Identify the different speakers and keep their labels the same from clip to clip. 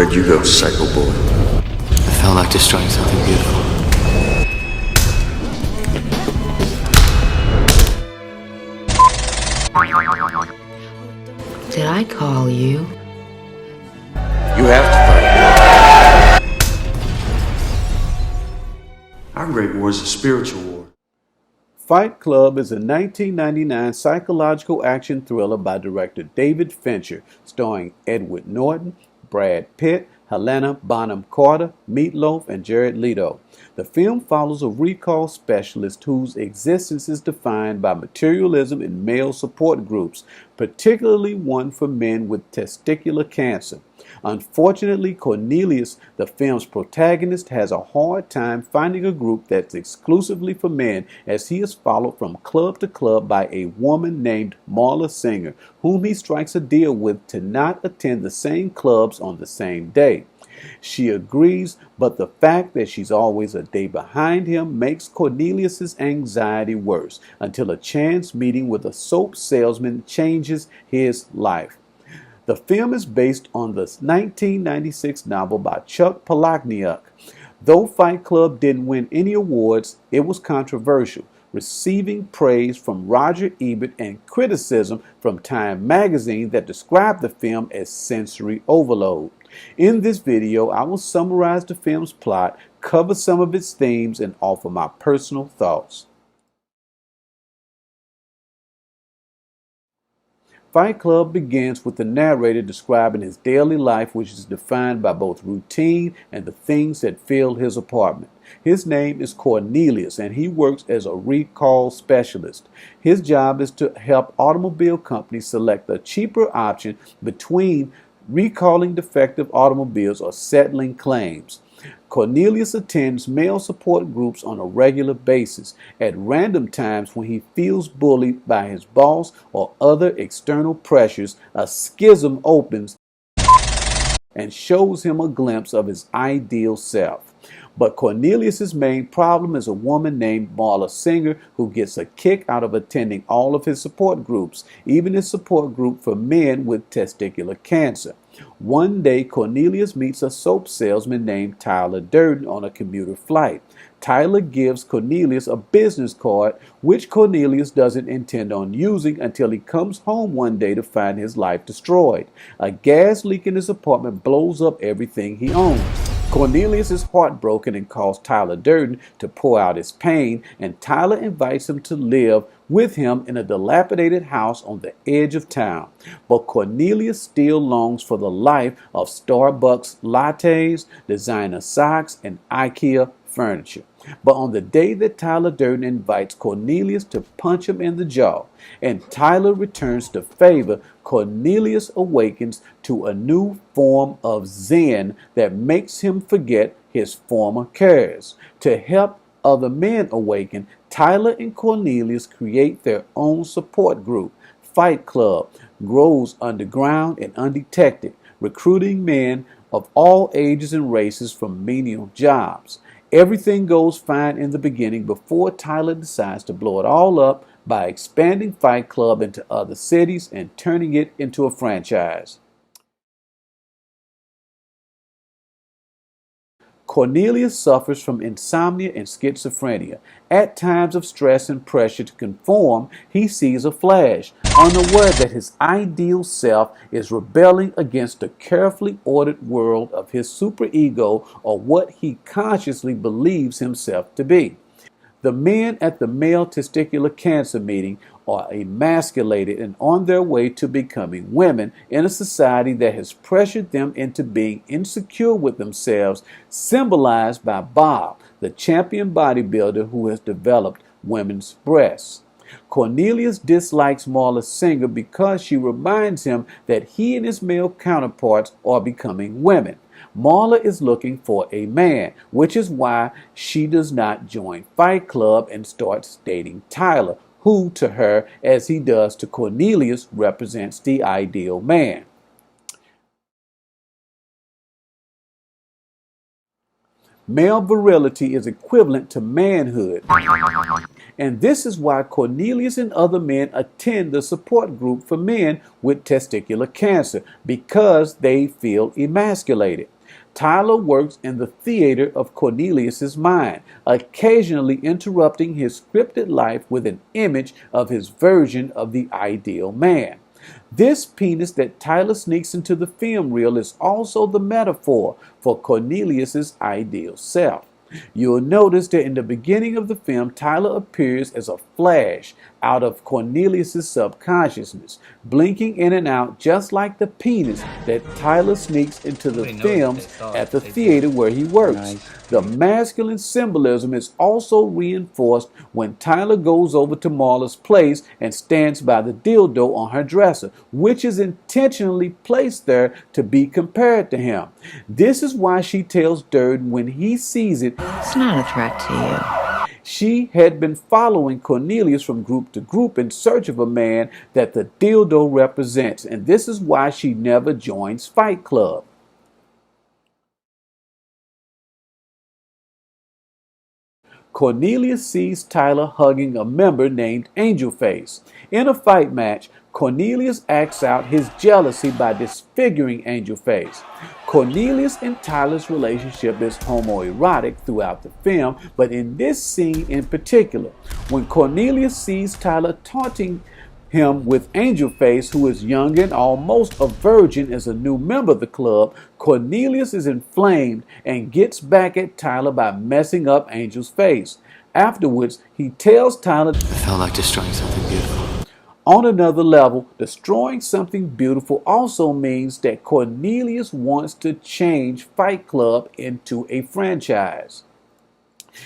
Speaker 1: Where'd you go, psycho boy?
Speaker 2: I felt like destroying something beautiful.
Speaker 3: Did I call you?
Speaker 1: You have to fight. Our great war is a spiritual war.
Speaker 4: Fight Club is a 1999 psychological action thriller by director David Fincher, starring Edward Norton, Brad Pitt, Helena Bonham Carter, Meat Loaf, and Jared Leto. The film follows a recall specialist whose existence is defined by materialism in male support groups, particularly one for men with testicular cancer. Unfortunately, Cornelius, the film's protagonist, has a hard time finding a group that's exclusively for men, as he is followed from club to club by a woman named Marla Singer, whom he strikes a deal with to not attend the same clubs on the same day. She agrees, but the fact that she's always a day behind him makes Cornelius's anxiety worse, until a chance meeting with a soap salesman changes his life. The film is based on the 1996 novel by Chuck Palahniuk. Though Fight Club didn't win any awards, it was controversial, receiving praise from Roger Ebert and criticism from Time magazine that described the film as sensory overload. In this video, I will summarize the film's plot, cover some of its themes, and offer my personal thoughts. Fight Club begins with the narrator describing his daily life, which is defined by both routine and the things that fill his apartment. His name is Cornelius, and he works as a recall specialist. His job is to help automobile companies select a cheaper option between recalling defective automobiles or settling claims. Cornelius attends male support groups on a regular basis. At random times when he feels bullied by his boss or other external pressures, a schism opens and shows him a glimpse of his ideal self. But Cornelius's main problem is a woman named Marla Singer, who gets a kick out of attending all of his support groups, even his support group for men with testicular cancer. One day, Cornelius meets a soap salesman named Tyler Durden on a commuter flight. Tyler gives Cornelius a business card, which Cornelius doesn't intend on using until he comes home one day to find his life destroyed. A gas leak in his apartment blows up everything he owns. Cornelius is heartbroken and calls Tyler Durden to pour out his pain, and Tyler invites him to live with him in a dilapidated house on the edge of town. But Cornelius still longs for the life of Starbucks lattes, designer socks, and IKEA furniture. But on the day that Tyler Durden invites Cornelius to punch him in the jaw, and Tyler returns to favor, Cornelius awakens to a new form of Zen that makes him forget his former cares. To help other men awaken, Tyler and Cornelius create their own support group. Fight Club grows underground and undetected, recruiting men of all ages and races from menial jobs. Everything goes fine in the beginning before Tyler decides to blow it all up by expanding Fight Club into other cities and turning it into a franchise. Cornelius suffers from insomnia and schizophrenia. At times of stress and pressure to conform, he sees a flash, unaware that his ideal self is rebelling against the carefully ordered world of his superego, or what he consciously believes himself to be. The men at the male testicular cancer meeting are emasculated and on their way to becoming women in a society that has pressured them into being insecure with themselves, symbolized by Bob, the champion bodybuilder who has developed women's breasts. Cornelius dislikes Marla Singer because she reminds him that he and his male counterparts are becoming women. Marla is looking for a man, which is why she does not join Fight Club and starts dating Tyler, who to her, as he does to Cornelius, represents the ideal man. Male virility is equivalent to manhood. And this is why Cornelius and other men attend the support group for men with testicular cancer, because they feel emasculated. Tyler works in the theater of Cornelius's mind, occasionally interrupting his scripted life with an image of his version of the ideal man. This penis that Tyler sneaks into the film reel is also the metaphor for Cornelius's ideal self. You'll notice that in the beginning of the film, Tyler appears as a flash out of Cornelius's subconsciousness, blinking in and out just like the penis that Tyler sneaks into the films at the theater where he works. The masculine symbolism is also reinforced when Tyler goes over to Marla's place and stands by the dildo on her dresser, which is intentionally placed there to be compared to him. This is why she tells Durden when he sees it,
Speaker 3: It's not a threat to you.
Speaker 4: she had been following Cornelius from group to group in search of a man that the dildo represents, and this is why she never joins Fight Club. Cornelius sees Tyler hugging a member named Angel Face. In a fight match, Cornelius acts out his jealousy by disfiguring Angel Face. Cornelius and Tyler's relationship is homoerotic throughout the film, but in this scene in particular, when Cornelius sees Tyler taunting him with Angel Face, who is young and almost a virgin as a new member of the club, Cornelius is inflamed and gets back at Tyler by messing up Angel's face. Afterwards, he tells Tyler,
Speaker 2: It felt like destroying something beautiful.
Speaker 4: on another level, destroying something beautiful also means that Cornelius wants to change Fight Club into a franchise.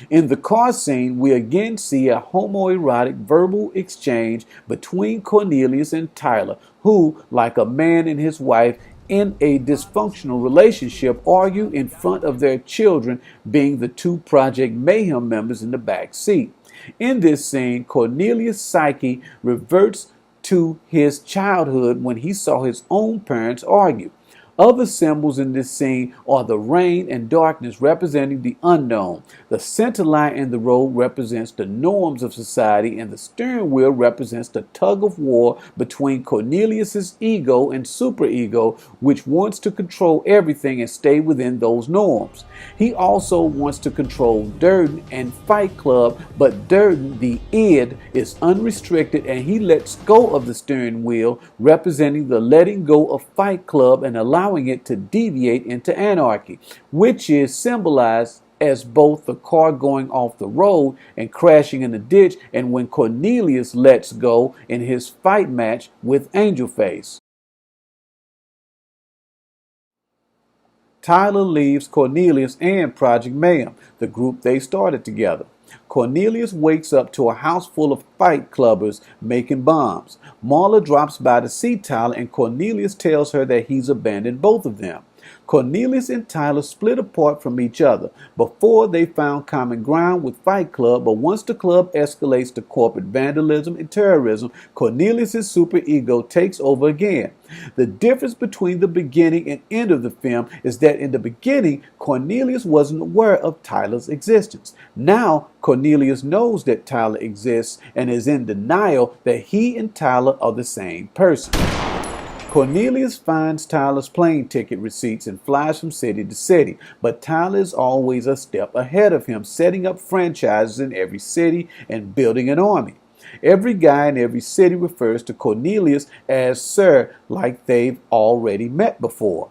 Speaker 4: In the car scene, we again see a homoerotic verbal exchange between Cornelius and Tyler, who, like a man and his wife in a dysfunctional relationship, argue in front of their children, being the two Project Mayhem members in the back seat. In this scene, Cornelius' psyche reverts to his childhood when he saw his own parents argue. Other symbols in this scene are the rain and darkness representing the unknown. The center line in the road represents the norms of society, and the steering wheel represents the tug of war between Cornelius's ego and superego, which wants to control everything and stay within those norms. He also wants to control Durden and Fight Club, but Durden, the id, is unrestricted and he lets go of the steering wheel, representing the letting go of Fight Club and allowing it to deviate into anarchy, which is symbolized as both the car going off the road and crashing in the ditch, and when Cornelius lets go in his fight match with Angel Face. Tyler leaves Cornelius and Project Mayhem, the group they started together. Cornelius wakes up to a house full of Fight Clubbers making bombs. Marla drops by to see Tyler, and Cornelius tells her that he's abandoned both of them. Cornelius and Tyler split apart from each other. Before, they found common ground with Fight Club, but once the club escalates to corporate vandalism and terrorism, Cornelius' superego takes over again. The difference between the beginning and end of the film is that in the beginning, Cornelius wasn't aware of Tyler's existence. Now, Cornelius knows that Tyler exists and is in denial that he and Tyler are the same person. Cornelius finds Tyler's plane ticket receipts and flies from city to city, but Tyler is always a step ahead of him, setting up franchises in every city and building an army. Every guy in every city refers to Cornelius as Sir, like they've already met before.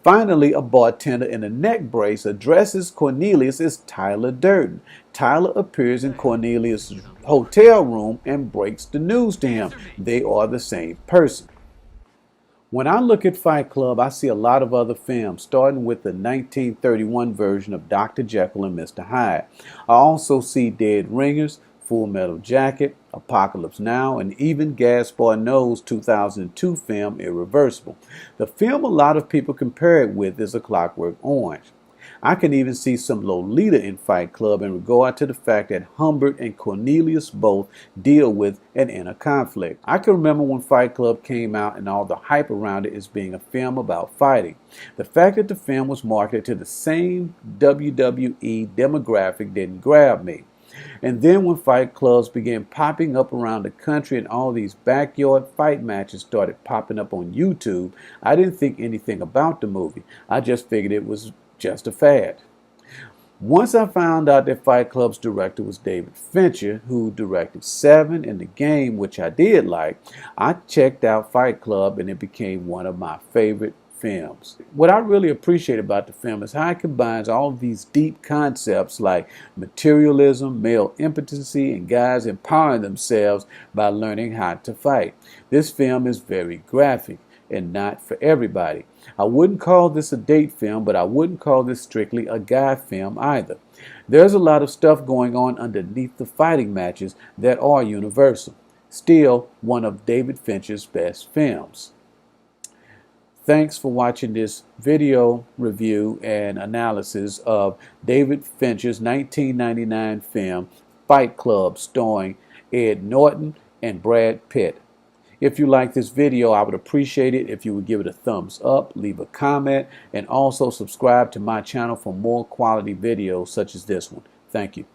Speaker 4: Finally, a bartender in a neck brace addresses Cornelius as Tyler Durden. Tyler appears in Cornelius' hotel room and breaks the news to him. They are the same person. When I look at Fight Club, I see a lot of other films, starting with the 1931 version of Dr. Jekyll and Mr. Hyde. I also see Dead Ringers, Full Metal Jacket, Apocalypse Now, and even Gaspar Noé's 2002 film Irreversible. The film a lot of people compare it with is A Clockwork Orange. I can even see some Lolita in Fight Club in regard to the fact that Humbert and Cornelius both deal with an inner conflict. I can remember when Fight Club came out and all the hype around it as being a film about fighting. The fact that the film was marketed to the same WWE demographic didn't grab me. And then when fight clubs began popping up around the country and all these backyard fight matches started popping up on YouTube, I didn't think anything about the movie. I just figured it was just a fad. Once I found out that Fight Club's director was David Fincher, who directed Seven and The Game, which I did like, I checked out Fight Club and it became one of my favorite films. What I really appreciate about the film is how it combines all of these deep concepts like materialism, male impotency, and guys empowering themselves by learning how to fight. This film is very graphic and not for everybody. I wouldn't call this a date film, but I wouldn't call this strictly a guy film either. There's a lot of stuff going on underneath the fighting matches that are universal. Still, one of David Fincher's best films. Thanks for watching this video review and analysis of David Fincher's 1999 film Fight Club, starring Ed Norton and Brad Pitt. If you like this video, I would appreciate it if you would give it a thumbs up, leave a comment, and also subscribe to my channel for more quality videos such as this one. Thank you.